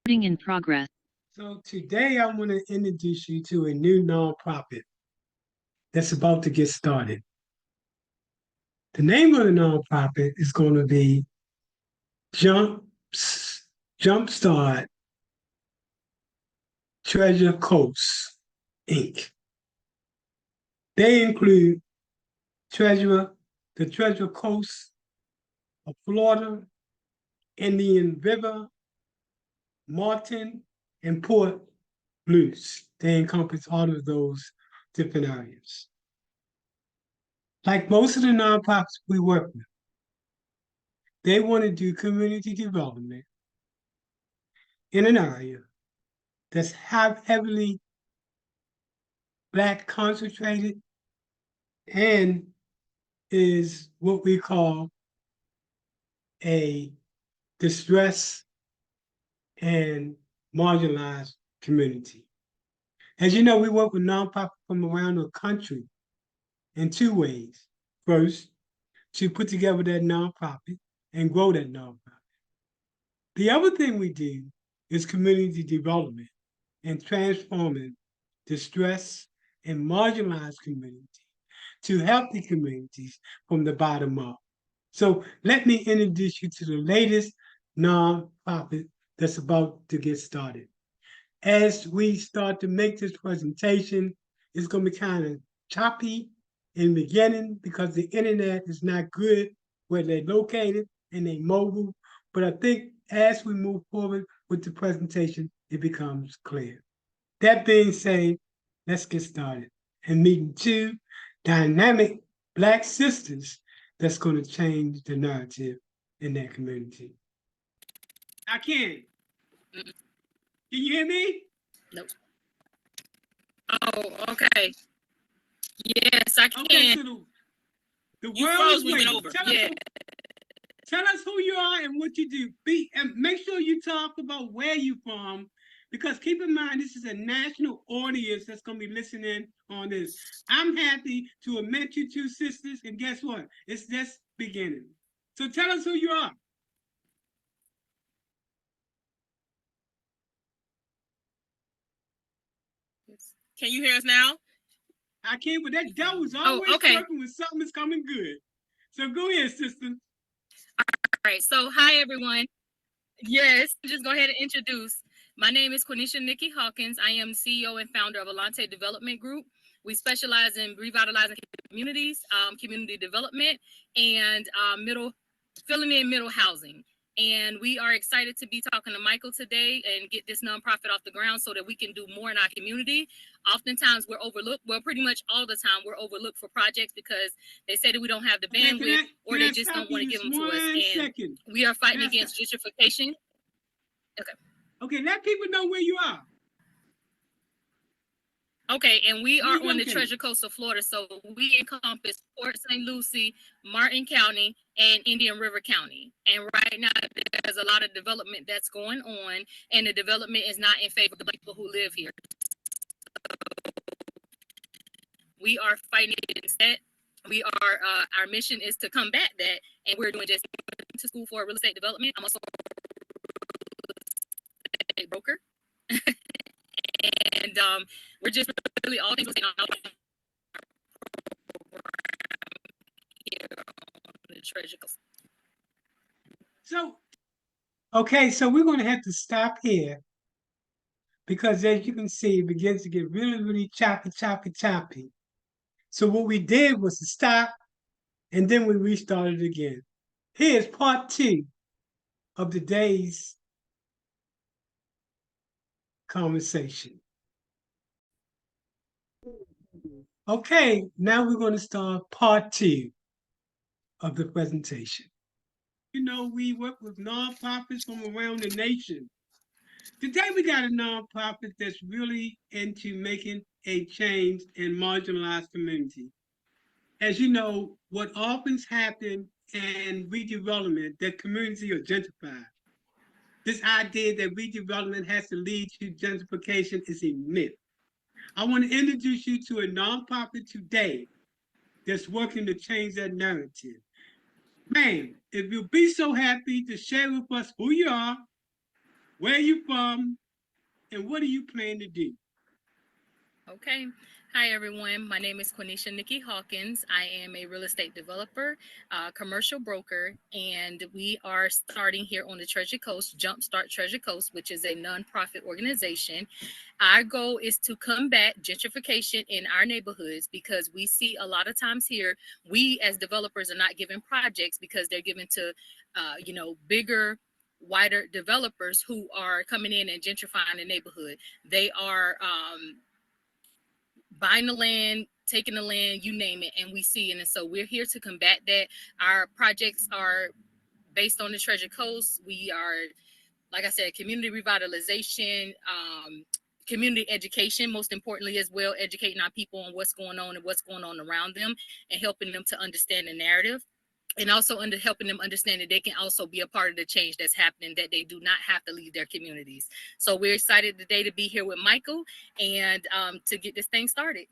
In progress. So today I want to introduce you to a new nonprofit that's about to get started. The name of the nonprofit is going to be Jump Jumpstart Treasure Coast, Inc. They include Treasure, the Treasure Coast of Florida, Indian River, Martin, and Port Blues. They encompass all of those different areas. Like most of the nonprofits we work with, they want to do community development in an area that's heavily Black concentrated and is what we call a distressed and marginalized community. As you know, we work with nonprofits from around the country in two ways. First, to put together that nonprofit and grow that nonprofit. The other thing we do is community development and transforming distressed and marginalized communities to healthy communities from the bottom up. So let me introduce you to the latest nonprofit that's about to get started. As we start to make this presentation, it's going to be kind of choppy in the beginning because the internet is not good where they're located and they're mobile. But I think as we move forward with the presentation, it becomes clear. That being said, let's get started and meeting two dynamic Black sisters that's going to change the narrative in their community. I can. Can you hear me? Nope. Oh, okay. Yes, I can. Okay, so the world is waiting. Over. Tell us who you are and what you do. And make sure you talk about where you're from, because keep in mind, this is a national audience that's going to be listening on this. I'm happy to have met you two sisters, and guess what? It's just beginning. So tell us who you are. Can you hear us now? I can, but that devil is always working when something is coming good. So go ahead, sister. All right. So hi, everyone. Yes, just go ahead and introduce. My name is Quenisha Nikki Hawkins. I am CEO and founder of Alante Development Group. We specialize in revitalizing communities, community development, and filling in middle housing. And we are excited to be talking to Michael today and get this nonprofit off the ground so that we can do more in our community. Oftentimes we're overlooked. Well, pretty much all the time we're overlooked for projects because they say that we don't have the bandwidth or they just don't want to give them to us. And we are fighting against gentrification. Okay, let people know where you are. Okay, and we are on the Treasure Coast of Florida, so we encompass Port St. Lucie, Martin County, and Indian River County. And right now, there's a lot of development that's going on, and the development is not in favor of the people who live here. We are fighting it instead. We are, our mission is to combat that, and we're doing just to school for real estate development. I'm also a broker. And we're just really all things here on the Treasure Coast. So we're going to have to stop here because as you can see, it begins to get really, really choppy. So what we did was to stop and then we restarted again. Here's part 2 of the day's conversation. Okay, now we're going to start part 2 of the presentation. You know, we work with nonprofits from around the nation. Today we got a nonprofit that's really into making a change in marginalized community. As you know, what often happens in redevelopment, that communities are gentrified. This idea that redevelopment has to lead to gentrification is a myth. I want to introduce you to a nonprofit today that's working to change that narrative. Ma'am, if you'll be so happy to share with us who you are, where you from, and what do you plan to do? Okay. Hi, everyone. My name is Quenisha Nikki Hawkins. I am a real estate developer, commercial broker, and we are starting here on the Treasure Coast, Jumpstart Treasure Coast, which is a nonprofit organization. Our goal is to combat gentrification in our neighborhoods because we see a lot of times here, we as developers are not given projects because they're given to, bigger, wider developers who are coming in and gentrifying the neighborhood. They are buying the land, taking the land, you name it, and we see it. And so we're here to combat that. Our projects are based on the Treasure Coast. We are, like I said, community revitalization, community education, most importantly as well, educating our people on what's going on and what's going on around them and helping them to understand the narrative. And also helping them understand that they can also be a part of the change that's happening, that they do not have to leave their communities. So we're excited today to be here with Michael and to get this thing started.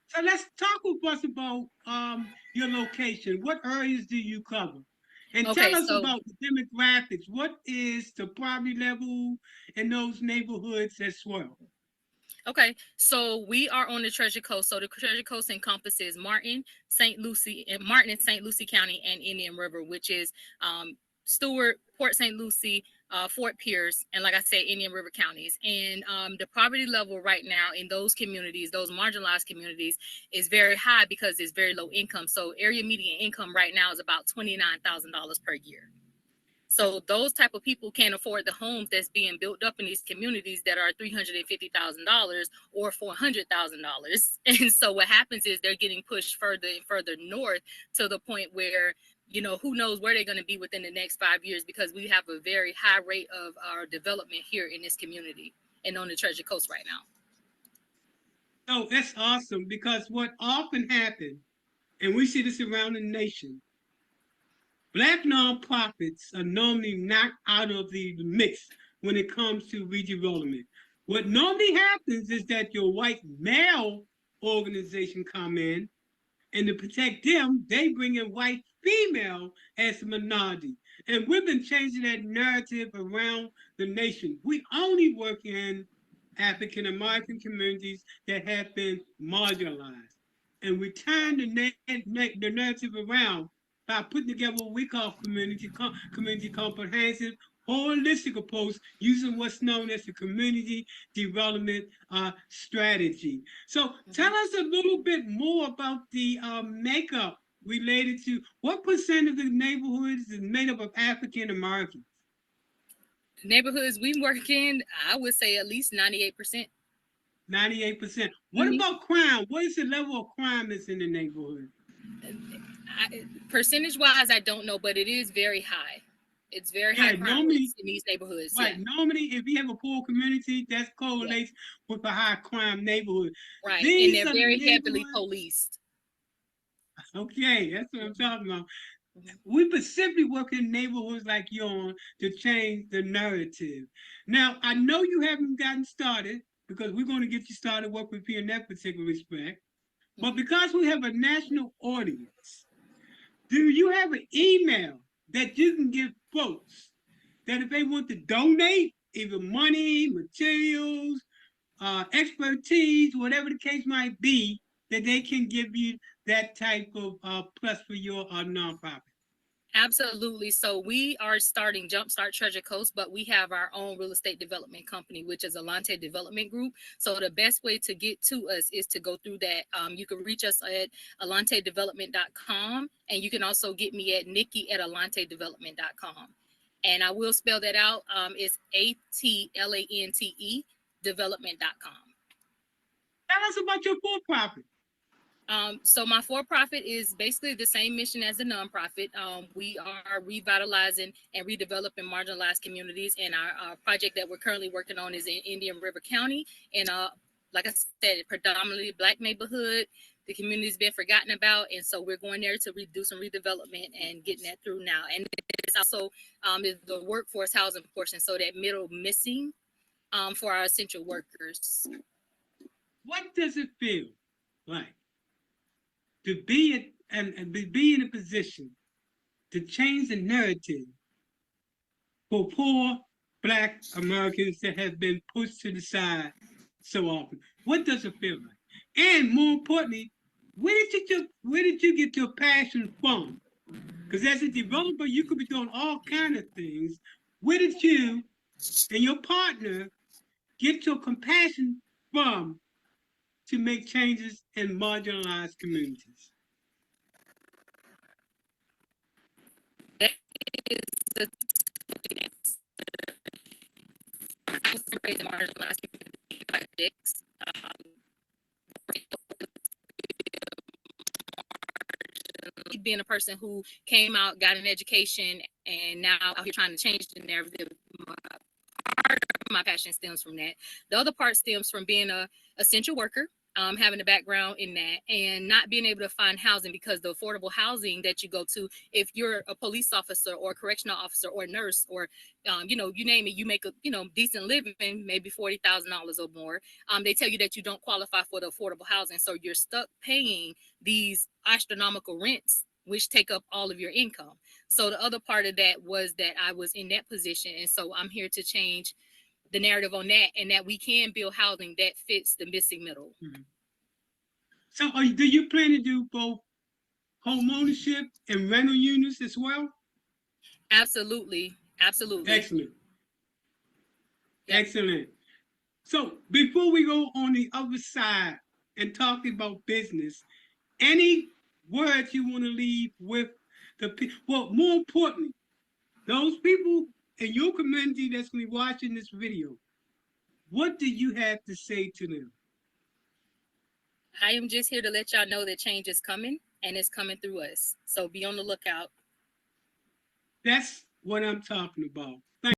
So let's talk with us about your location. What areas do you cover? And tell Okay, us so about the demographics. What is the poverty level in those neighborhoods as well? Okay, so we are on the Treasure Coast. So the Treasure Coast encompasses Martin and St. Lucie County, and Indian River, which is Stewart, Port St. Lucie, Fort Pierce, and like I said, Indian River counties. And the poverty level right now in those communities, those marginalized communities, is very high because it's very low income. So area median income right now is about $29,000 per year. So those type of people can't afford the homes that's being built up in these communities that are $350,000 or $400,000. And so what happens is they're getting pushed further and further north to the point where, who knows where they're going to be within the next 5 years, because we have a very high rate of our development here in this community and on the Treasure Coast right now. Oh, that's awesome, because what often happens, and we see this around the nation, Black nonprofits are normally not out of the mix when it comes to redevelopment. What normally happens is that your white male organization come in, and to protect them, they bring in white female as a minority. And we've been changing that narrative around the nation. We only work in African American communities that have been marginalized. And we turn the narrative around by putting together what we call community comprehensive holistic approach using what's known as the community development strategy. So tell us a little bit more about the makeup related to what percent of the neighborhoods is made up of African Americans. The neighborhoods we work in, I would say at least 98%. 98%. What about crime? What is the level of crime that's in the neighborhood? Percentage wise, I don't know, but it is very high. It's very high crime rates in these neighborhoods. Right. Yeah. Normally, if you have a poor community, that correlates with a high crime neighborhood. Right. These and they're very heavily policed. Okay, that's what I'm talking about. We specifically work in neighborhoods like yours to change the narrative. Now, I know you haven't gotten started because we're going to get you started work with you in that particular respect. But because we have a national audience, do you have an email that you can give folks that if they want to donate, either money, materials, expertise, whatever the case might be, that they can give you that type of plus for your nonprofit? Absolutely. So we are starting Jumpstart Treasure Coast, but we have our own real estate development company, which is Alante Development Group. So the best way to get to us is to go through that. You can reach us at alantedevelopment.com, and you can also get me at nikki@alantedevelopment.com. And I will spell that out. It's ATLANTE development.com. Tell us about your for-profit. So my for-profit is basically the same mission as a nonprofit. We are revitalizing and redeveloping marginalized communities, and our project that we're currently working on is in Indian River County, and like I said, predominantly Black neighborhood. The community's been forgotten about, and so we're going there to do some redevelopment and getting that through now. And it's also the workforce housing portion, so that middle missing for our essential workers. What does it feel like to be in a position to change the narrative for poor Black Americans that have been pushed to the side so often? What does it feel like? And more importantly, where did you get your passion from? Because as a developer, you could be doing all kind of things. Where did you and your partner get your compassion from to make changes in marginalized communities? That is the marginalized projects. Being a person who came out, got an education, and now out here trying to change the narrative, part of my passion stems from that. The other part stems from being a essential worker, having a background in that, and not being able to find housing, because the affordable housing that you go to, if you're a police officer or a correctional officer or a nurse, or you know, you name it, you make a decent living, maybe $40,000 or more. They tell you that you don't qualify for the affordable housing, so you're stuck paying these astronomical rents, which take up all of your income. So the other part of that was that I was in that position, and so I'm here to change the narrative on that, and that we can build housing that fits the missing middle. Mm-hmm. So do you plan to do both home ownership and rental units as well? Absolutely. Excellent. Yep. Excellent. So before we go on the other side and talk about business, any words you want to leave with the people? Well, more importantly, those people in your community that's going to be watching this video, what do you have to say to them? I am just here to let y'all know that change is coming, and it's coming through us. So be on the lookout. That's what I'm talking about.